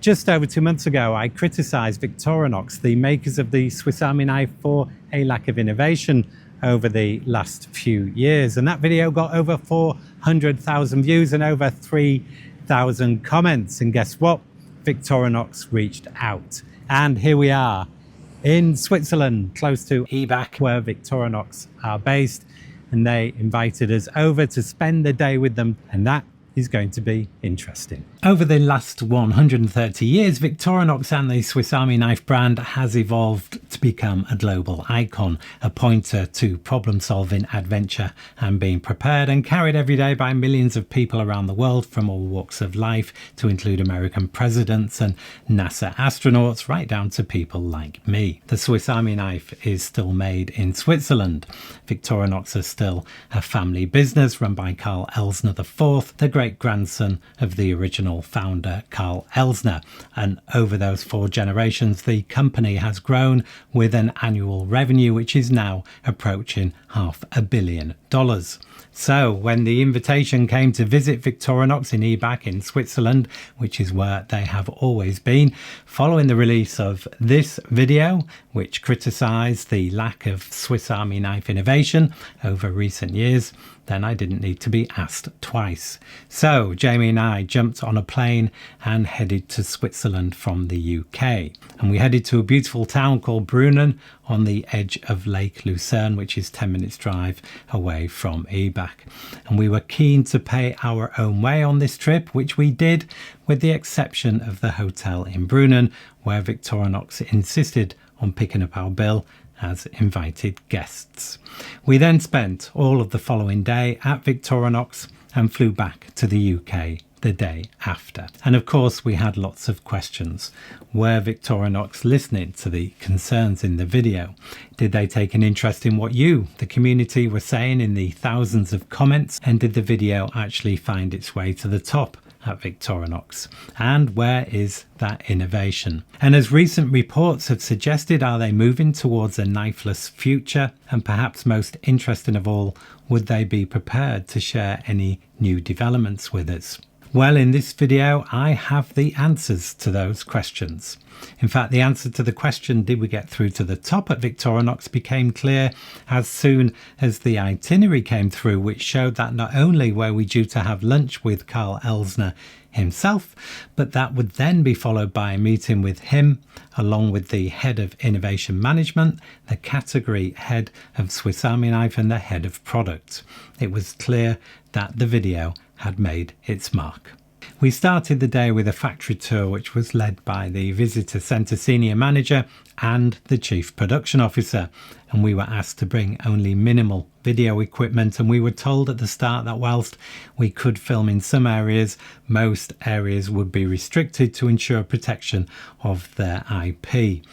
Just over 2 months ago, I criticised Victorinox, the makers of the Swiss Army knife, for a lack of innovation over the last few years. And that video got over 400,000 views and over 3,000 comments. And guess what? Victorinox reached out. And here we are in Switzerland, close to Ibach, where Victorinox are based. And they invited us over to spend the day with them. And that is going to be interesting. Over the last 130 years, Victorinox and the Swiss Army knife brand has evolved to become a global icon, a pointer to problem-solving, adventure and being prepared, and carried every day by millions of people around the world from all walks of life, to include American presidents and NASA astronauts, right down to people like me. The Swiss Army knife is still made in Switzerland. Victorinox is still a family business run by Carl Elsener IV, the great-grandson of the original founder Carl Elsener, and over those 4 generations the company has grown with an annual revenue which is now approaching $500 million. So when the invitation came to visit Victorinox in Ibach in Switzerland, which is where they have always been, following the release of this video which criticised the lack of Swiss Army knife innovation over recent years, then I didn't need to be asked twice. So Jamie and I jumped on a plane and headed to Switzerland from the UK. And we headed to a beautiful town called Brunnen on the edge of Lake Lucerne, which is 10 minutes drive away from Ibach. And we were keen to pay our own way on this trip, which we did, with the exception of the hotel in Brunnen, where Victorinox insisted on picking up our bill as invited guests. We then spent all of the following day at Victorinox and flew back to the UK the day after. And of course we had lots of questions. Were Victorinox listening to the concerns in the video? Did they take an interest in what you, the community, were saying in the thousands of comments? And did the video actually find its way to the top at Victorinox? And where is that innovation? And as recent reports have suggested, are they moving towards a knifeless future? And perhaps most interesting of all, would they be prepared to share any new developments with us? Well, in this video, I have the answers to those questions. In fact, the answer to the question, did we get through to the top at Victorinox, became clear as soon as the itinerary came through, which showed that not only were we due to have lunch with Carl Elsener himself, but that would then be followed by a meeting with him, along with the head of innovation management, the category head of Swiss Army knife, and the head of product. It was clear that the video had made its mark. We started the day with a factory tour which was led by the visitor centre senior manager and the chief production officer, and we were asked to bring only minimal video equipment, and we were told at the start that whilst we could film in some areas, most areas would be restricted to ensure protection of their IP.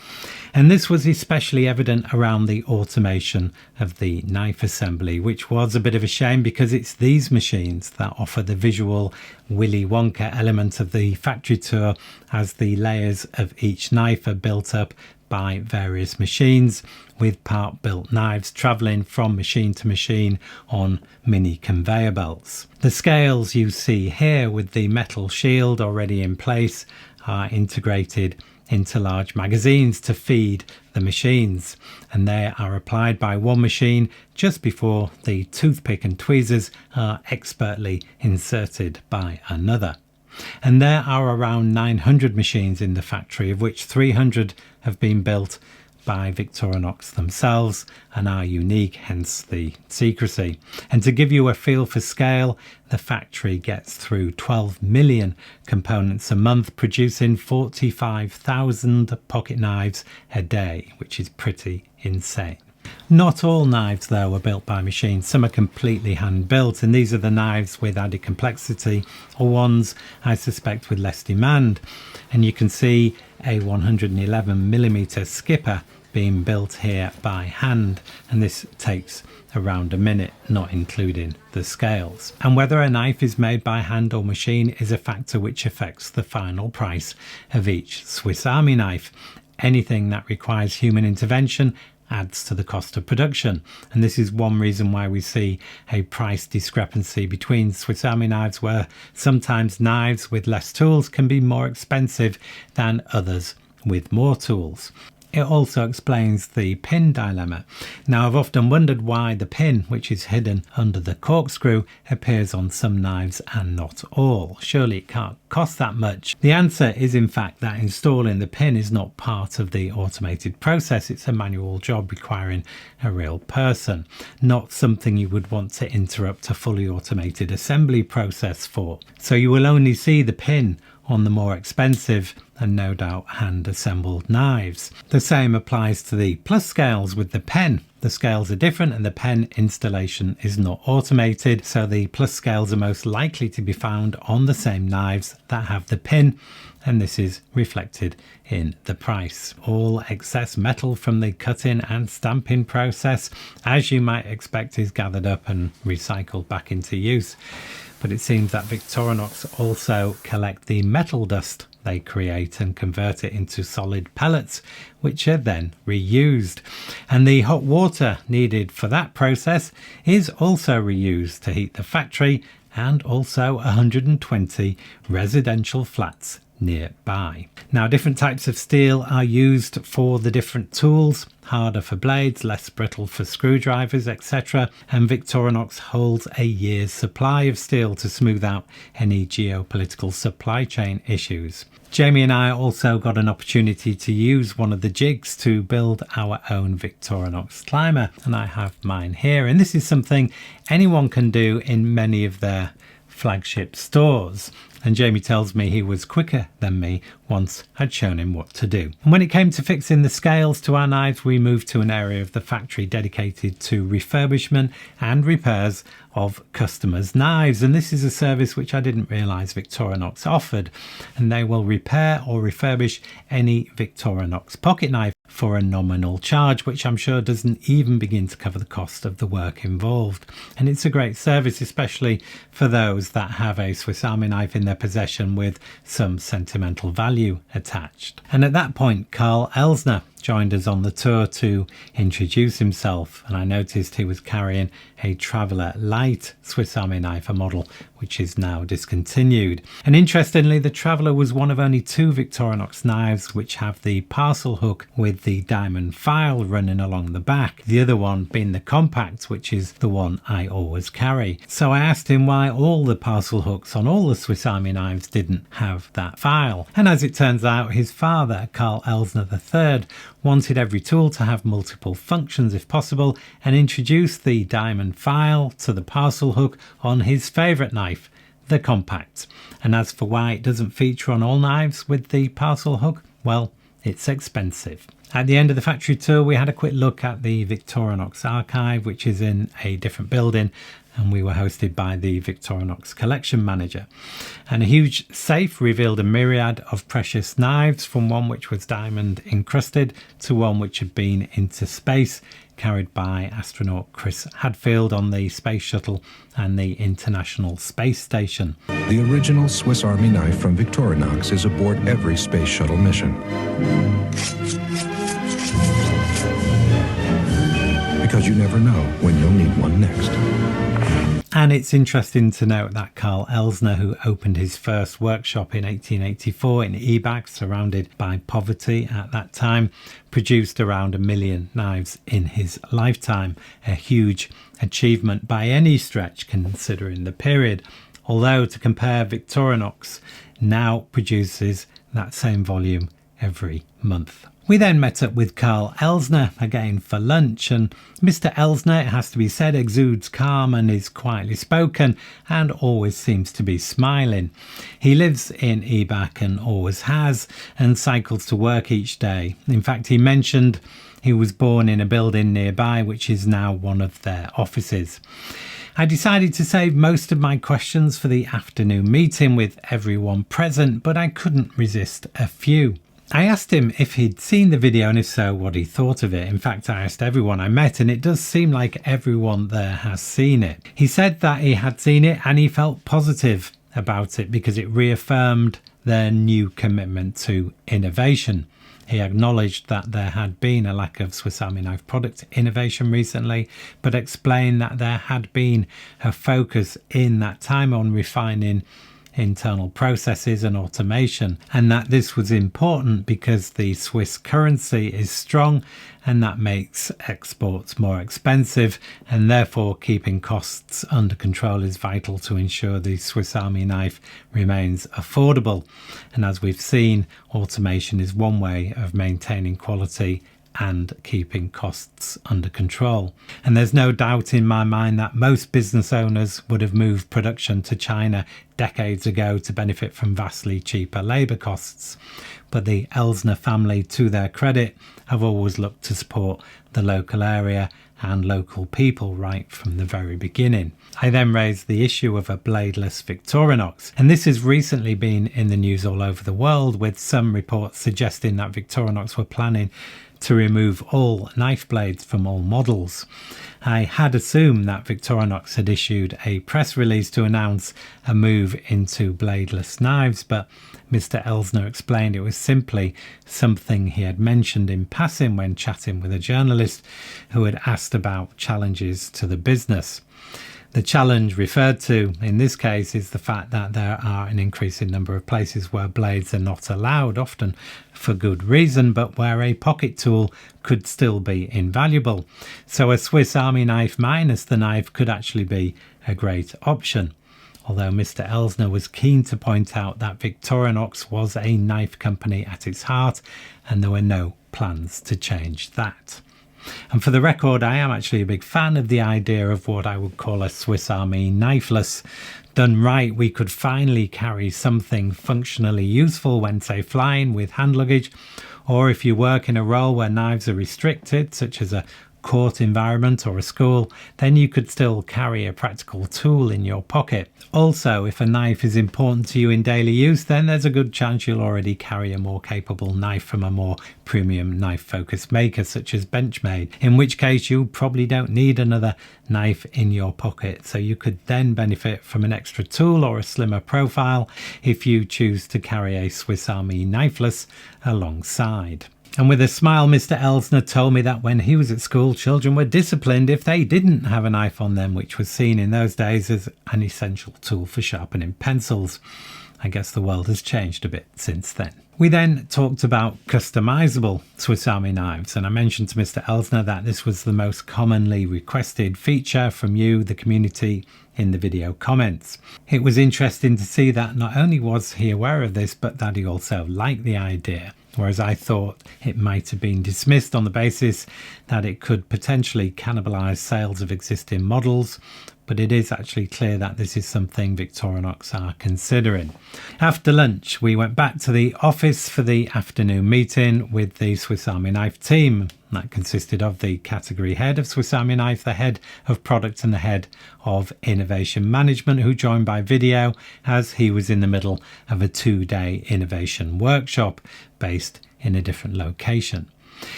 And this was especially evident around the automation of the knife assembly, which was a bit of a shame because it's these machines that offer the visual Willy Wonka element of the factory tour, as the layers of each knife are built up by various machines, with part-built knives travelling from machine to machine on mini conveyor belts. The scales you see here with the metal shield already in place are integrated into large magazines to feed the machines, and they are applied by one machine just before the toothpick and tweezers are expertly inserted by another. And there are around 900 machines in the factory, of which 300 have been built by Victorinox themselves and are unique, hence the secrecy. And to give you a feel for scale, the factory gets through 12 million components a month, producing 45,000 pocket knives a day, which is pretty insane. Not all knives though were built by machines. Some are completely hand built, and these are the knives with added complexity, or ones I suspect with less demand. And you can see a 111mm skipper being built here by hand, and this takes around a minute, not including the scales. And whether a knife is made by hand or machine is a factor which affects the final price of each Swiss Army knife. Anything that requires human intervention adds to the cost of production. And this is one reason why we see a price discrepancy between Swiss Army knives, where sometimes knives with less tools can be more expensive than others with more tools. It also explains the pin dilemma. Now, I've often wondered why the pin, which is hidden under the corkscrew, appears on some knives and not all. Surely it can't cost that much. The answer is in fact that installing the pin is not part of the automated process. It's a manual job requiring a real person, not something you would want to interrupt a fully automated assembly process for. So you will only see the pin on the more expensive and no doubt hand assembled knives. The same applies to the plus scales with the pen. The scales are different and the pen installation is not automated, so the plus scales are most likely to be found on the same knives that have the pin, and this is reflected in the price. All excess metal from the cutting and stamping process, as you might expect, is gathered up and recycled back into use. But it seems that Victorinox also collect the metal dust they create and convert it into solid pellets, which are then reused. And the hot water needed for that process is also reused to heat the factory and also 120 residential flats nearby. Now, different types of steel are used for the different tools, harder for blades, less brittle for screwdrivers, etc. And Victorinox holds a year's supply of steel to smooth out any geopolitical supply chain issues. Jamie and I also got an opportunity to use one of the jigs to build our own Victorinox climber, and I have mine here, and this is something anyone can do in many of their flagship stores. And Jamie tells me he was quicker than me once I'd shown him what to do. And when it came to fixing the scales to our knives, we moved to an area of the factory dedicated to refurbishment and repairs of customers' knives. And this is a service which I didn't realise Victorinox offered. And they will repair or refurbish any Victorinox pocket knife for a nominal charge, which I'm sure doesn't even begin to cover the cost of the work involved. And it's a great service, especially for those that have a Swiss Army knife in their possession with some sentimental value attached. And at that point, Carl Elsener joined us on the tour to introduce himself, and I noticed he was carrying a Traveller Light Swiss Army knife, a model which is now discontinued. And interestingly, the Traveller was one of only 2 Victorinox knives which have the Parcel hook with the diamond file running along the back, the other one being the compact, which is the one I always carry. So I asked him why all the Parcel hooks on all the Swiss Army knives didn't have that file. And as it turns out, his father, Carl Elsener III, wanted every tool to have multiple functions if possible, and introduced the diamond file to the Parcel hook on his favourite knife, the compact. And as for why it doesn't feature on all knives with the Parcel hook, well, it's expensive. At the end of the factory tour, we had a quick look at the Victorinox Archive, which is in a different building, and we were hosted by the Victorinox collection manager. And a huge safe revealed a myriad of precious knives, from one which was diamond encrusted to one which had been into space, carried by astronaut Chris Hadfield on the Space Shuttle and the International Space Station. The original Swiss Army knife from Victorinox is aboard every Space Shuttle mission, because you never know when you'll need one next. And it's interesting to note that Carl Elsener, who opened his first workshop in 1884 in Ibach, surrounded by poverty at that time, produced around 1 million knives in his lifetime, a huge achievement by any stretch considering the period. Although, to compare, Victorinox now produces that same volume every month. We then met up with Carl Elsener again for lunch, and Mr. Elsener, it has to be said, exudes calm and is quietly spoken and always seems to be smiling. He lives in Ibach and always has, and cycles to work each day. In fact, he mentioned he was born in a building nearby which is now one of their offices. I decided to save most of my questions for the afternoon meeting with everyone present, but I couldn't resist a few. I asked him if he'd seen the video, and if so, what he thought of it. In fact, I asked everyone I met, and it does seem like everyone there has seen it. He said that he had seen it and he felt positive about it because it reaffirmed their new commitment to innovation. He acknowledged that there had been a lack of Swiss Army knife product innovation recently, but explained that there had been a focus in that time on refining internal processes and automation, and that this was important because the Swiss currency is strong and that makes exports more expensive, and therefore keeping costs under control is vital to ensure the Swiss Army knife remains affordable. And as we've seen, automation is one way of maintaining quality and keeping costs under control. And there's no doubt in my mind that most business owners would have moved production to China decades ago to benefit from vastly cheaper labour costs. But the Elsener family, to their credit, have always looked to support the local area and local people right from the very beginning. I then raised the issue of a bladeless Victorinox, and this has recently been in the news all over the world, with some reports suggesting that Victorinox were planning to remove all knife blades from all models. I had assumed that Victorinox had issued a press release to announce a move into bladeless knives, but Mr. Elsener explained it was simply something he had mentioned in passing when chatting with a journalist who had asked about challenges to the business. The challenge referred to in this case is the fact that there are an increasing number of places where blades are not allowed, often for good reason, but where a pocket tool could still be invaluable. So a Swiss Army knife minus the knife could actually be a great option. Although Mr. Elsener was keen to point out that Victorinox was a knife company at its heart, and there were no plans to change that. And for the record, I am actually a big fan of the idea of what I would call a Swiss Army knifeless. Done right, we could finally carry something functionally useful when, say, flying with hand luggage, or if you work in a role where knives are restricted, such as a court environment or a school, then you could still carry a practical tool in your pocket. Also, if a knife is important to you in daily use, then there's a good chance you'll already carry a more capable knife from a more premium knife-focused maker such as Benchmade, in which case you probably don't need another knife in your pocket. So you could then benefit from an extra tool or a slimmer profile if you choose to carry a Swiss Army knifeless alongside. And with a smile, Mr. Elsener told me that when he was at school, children were disciplined if they didn't have a knife on them, which was seen in those days as an essential tool for sharpening pencils. I guess the world has changed a bit since then. We then talked about customizable Swiss Army knives, and I mentioned to Mr. Elsener that this was the most commonly requested feature from you, the community, in the video comments. It was interesting to see that not only was he aware of this, but that he also liked the idea. Whereas I thought it might have been dismissed on the basis that it could potentially cannibalise sales of existing models, but it is actually clear that this is something Victorinox are considering. After lunch, we went back to the office for the afternoon meeting with the Swiss Army Knife team. That consisted of the category head of Swiss Army Knife, the head of product and the head of innovation management, who joined by video as he was in the middle of a 2-day innovation workshop based in a different location.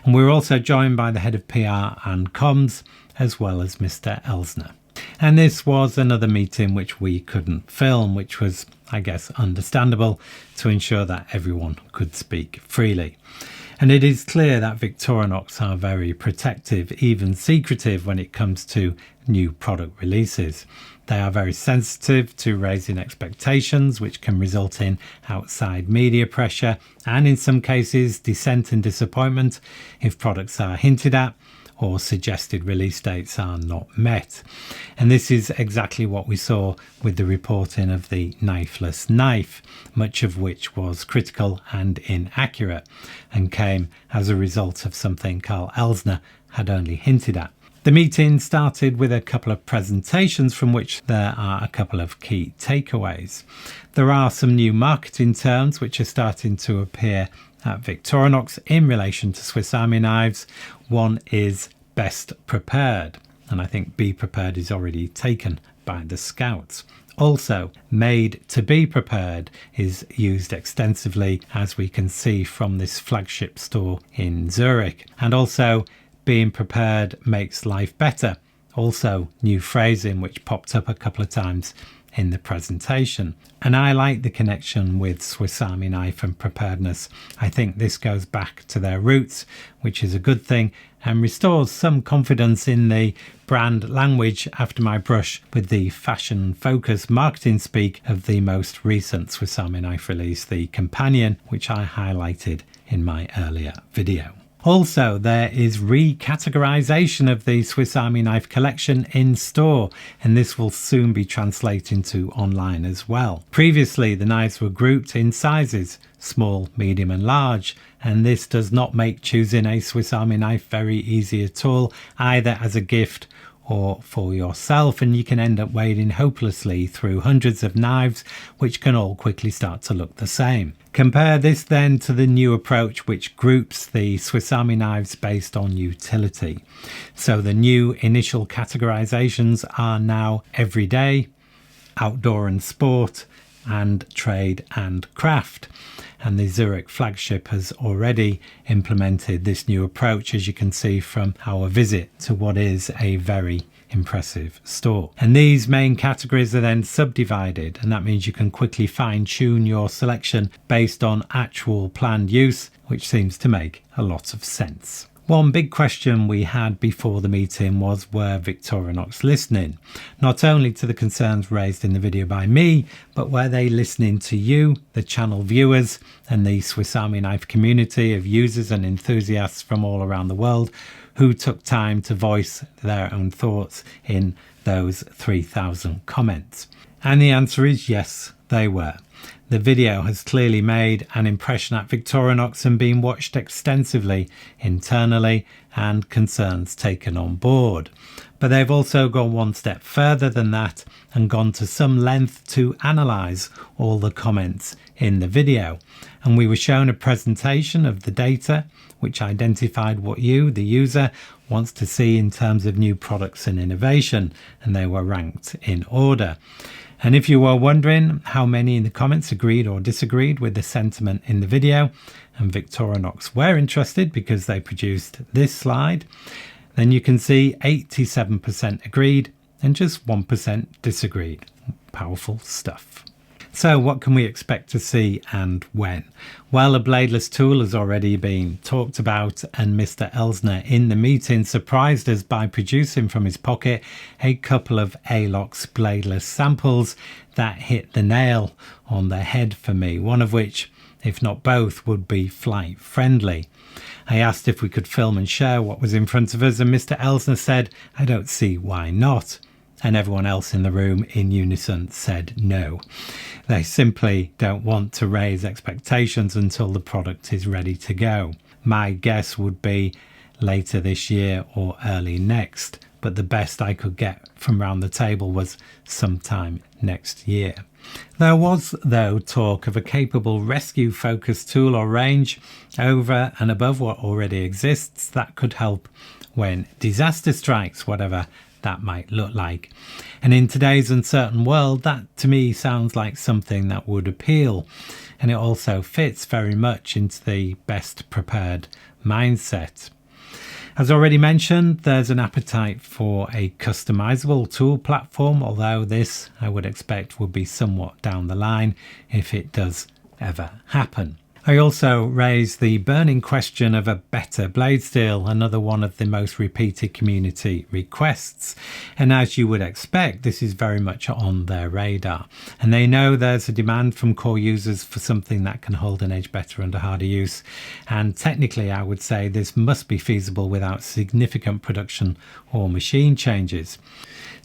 And we were also joined by the head of PR and comms, as well as Mr. Elsener. And this was another meeting which we couldn't film, which was, I guess, understandable to ensure that everyone could speak freely. And it is clear that Victorinox are very protective, even secretive, when it comes to new product releases. They are very sensitive to raising expectations, which can result in outside media pressure and in some cases dissent and disappointment if products are hinted at or suggested release dates are not met. And this is exactly what we saw with the reporting of the knifeless knife, much of which was critical and inaccurate and came as a result of something Carl Elsener had only hinted at. The meeting started with a couple of presentations from which there are a couple of key takeaways. There are some new marketing terms which are starting to appear at Victorinox in relation to Swiss Army knives. One is best prepared, and I think be prepared is already taken by the Scouts. Also, made to be prepared is used extensively, as we can see from this flagship store in Zurich. And also, being prepared makes life better. Also, new phrasing which popped up a couple of times in the presentation. And I like the connection with Swiss Army knife and preparedness. I think this goes back to their roots, which is a good thing, and restores some confidence in the brand language after my brush with the fashion-focused marketing speak of the most recent Swiss Army knife release, the Companion, which I highlighted in my earlier video. Also, there is recategorization of the Swiss Army knife collection in store, and this will soon be translated to online as well. Previously, the knives were grouped in sizes, small, medium and large, and this does not make choosing a Swiss Army knife very easy at all, either as a gift or for yourself, and you can end up wading hopelessly through hundreds of knives which can all quickly start to look the same. Compare this then to the new approach which groups the Swiss Army knives based on utility. So the new initial categorizations are now everyday, outdoor and sport, and trade and craft. And the Zurich flagship has already implemented this new approach, as you can see from our visit to what is a very impressive store. And these main categories are then subdivided, and that means you can quickly fine-tune your selection based on actual planned use, which seems to make a lot of sense. One big question we had before the meeting was, were Victorinox listening? Not only to the concerns raised in the video by me, but were they listening to you, the channel viewers, and the Swiss Army knife community of users and enthusiasts from all around the world who took time to voice their own thoughts in those 3,000 comments? And the answer is yes, they were. The video has clearly made an impression at Victorinox and been watched extensively internally and concerns taken on board. But they've also gone one step further than that and gone to some length to analyse all the comments in the video. And we were shown a presentation of the data which identified what you, the user, wants to see in terms of new products and innovation, and they were ranked in order. And if you were wondering how many in the comments agreed or disagreed with the sentiment in the video, and Victorinox were interested because they produced this slide, then you can see 87% agreed and just 1% disagreed. Powerful stuff. So what can we expect to see and when? Well, a bladeless tool has already been talked about, and Mr. Elsener in the meeting surprised us by producing from his pocket a couple of Alox bladeless samples that hit the nail on the head for me, one of which, if not both, would be flight friendly. I asked if we could film and share what was in front of us, and Mr. Elsener said, "I don't see why not." And everyone else in the room in unison said no. They simply don't want to raise expectations until the product is ready to go. My guess would be later this year or early next, but the best I could get from round the table was sometime next year. There was, though, talk of a capable rescue-focused tool or range over and above what already exists that could help when disaster strikes, whatever that might look like. And in today's uncertain world, that to me sounds like something that would appeal, and it also fits very much into the best prepared mindset. As already mentioned, there's an appetite for a customizable tool platform, although this I would expect would be somewhat down the line if it does ever happen. I also raised the burning question of a better blade steel, another one of the most repeated community requests. And as you would expect, this is very much on their radar. And they know there's a demand from core users for something that can hold an edge better under harder use. And technically, I would say this must be feasible without significant production or machine changes.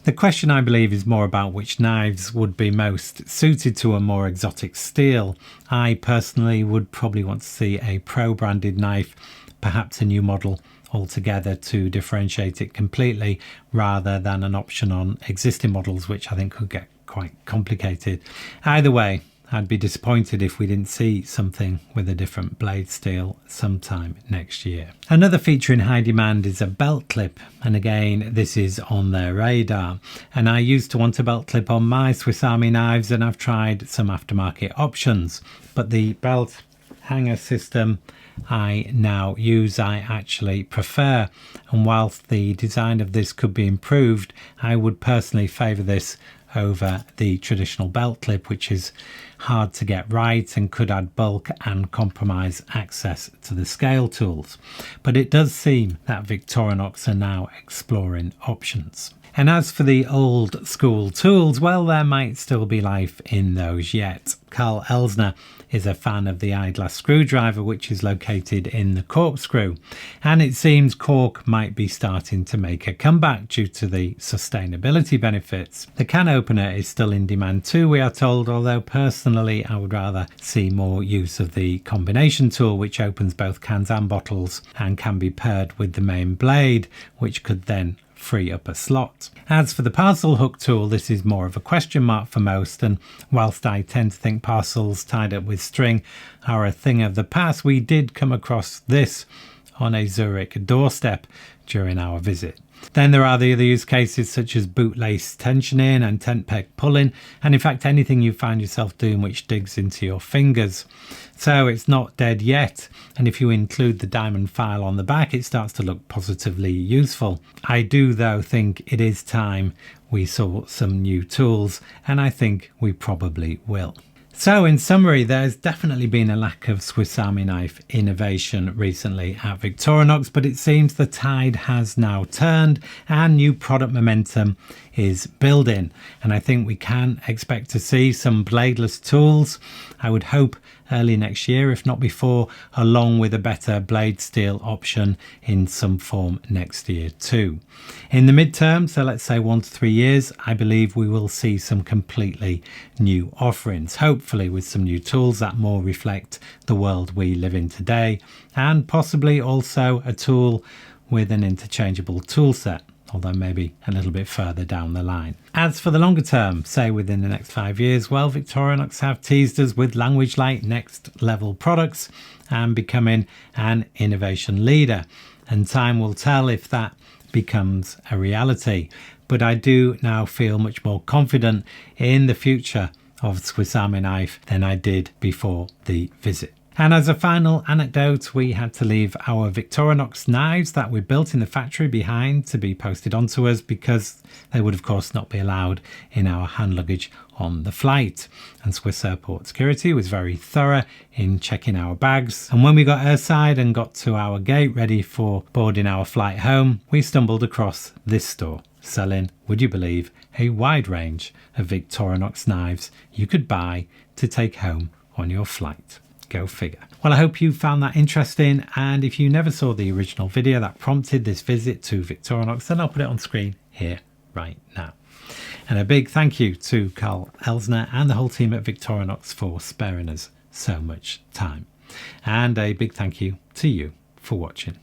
The question, I believe, is more about which knives would be most suited to a more exotic steel. I personally would probably want to see a pro-branded knife, perhaps a new model altogether to differentiate it completely, rather than an option on existing models, which I think could get quite complicated. Either way, I'd be disappointed if we didn't see something with a different blade steel sometime next year. Another feature in high demand is a belt clip, and again this is on their radar. And I used to want a belt clip on my Swiss Army knives, and I've tried some aftermarket options, but the belt hanger system I now use I actually prefer, and whilst the design of this could be improved, I would personally favour this over the traditional belt clip, which is hard to get right and could add bulk and compromise access to the scale tools. But it does seem that Victorinox are now exploring options. And as for the old school tools, well, there might still be life in those yet. Carl Elsener is a fan of the eyeglass screwdriver, which is located in the corkscrew. And it seems cork might be starting to make a comeback due to the sustainability benefits. The can opener is still in demand too, we are told, although personally I would rather see more use of the combination tool, which opens both cans and bottles and can be paired with the main blade, which could then free up a slot. As for the parcel hook tool, this is more of a question mark for most, and whilst I tend to think parcels tied up with string are a thing of the past, we did come across this on a Zurich doorstep during our visit. Then there are the other use cases such as bootlace tensioning and tent peg pulling, and in fact anything you find yourself doing which digs into your fingers. So it's not dead yet, and if you include the diamond file on the back, it starts to look positively useful. I do though think it is time we saw some new tools, and I think we probably will. So in summary, there's definitely been a lack of Swiss Army knife innovation recently at Victorinox, but it seems the tide has now turned and new product momentum is building. And I think we can expect to see some bladeless tools, I would hope early next year, if not before, along with a better blade steel option in some form next year too. In the midterm, so let's say 1 to 3 years, I believe we will see some completely new offerings, hopefully with some new tools that more reflect the world we live in today, and possibly also a tool with an interchangeable tool set, although maybe a little bit further down the line. As for the longer term, say within the next 5 years, well, Victorinox have teased us with language like next level products and becoming an innovation leader. And time will tell if that becomes a reality. But I do now feel much more confident in the future of Swiss Army knife than I did before the visit. And as a final anecdote, we had to leave our Victorinox knives that we built in the factory behind to be posted onto us because they would of course not be allowed in our hand luggage on the flight. And Swiss Airport Security was very thorough in checking our bags. And when we got airside and got to our gate ready for boarding our flight home, we stumbled across this store selling, would you believe, a wide range of Victorinox knives you could buy to take home on your flight. Go figure. Well, I hope you found that interesting, and if you never saw the original video that prompted this visit to Victorinox, then I'll put it on screen here right now. And a big thank you to Carl Elsener and the whole team at Victorinox for sparing us so much time. And a big thank you to you for watching.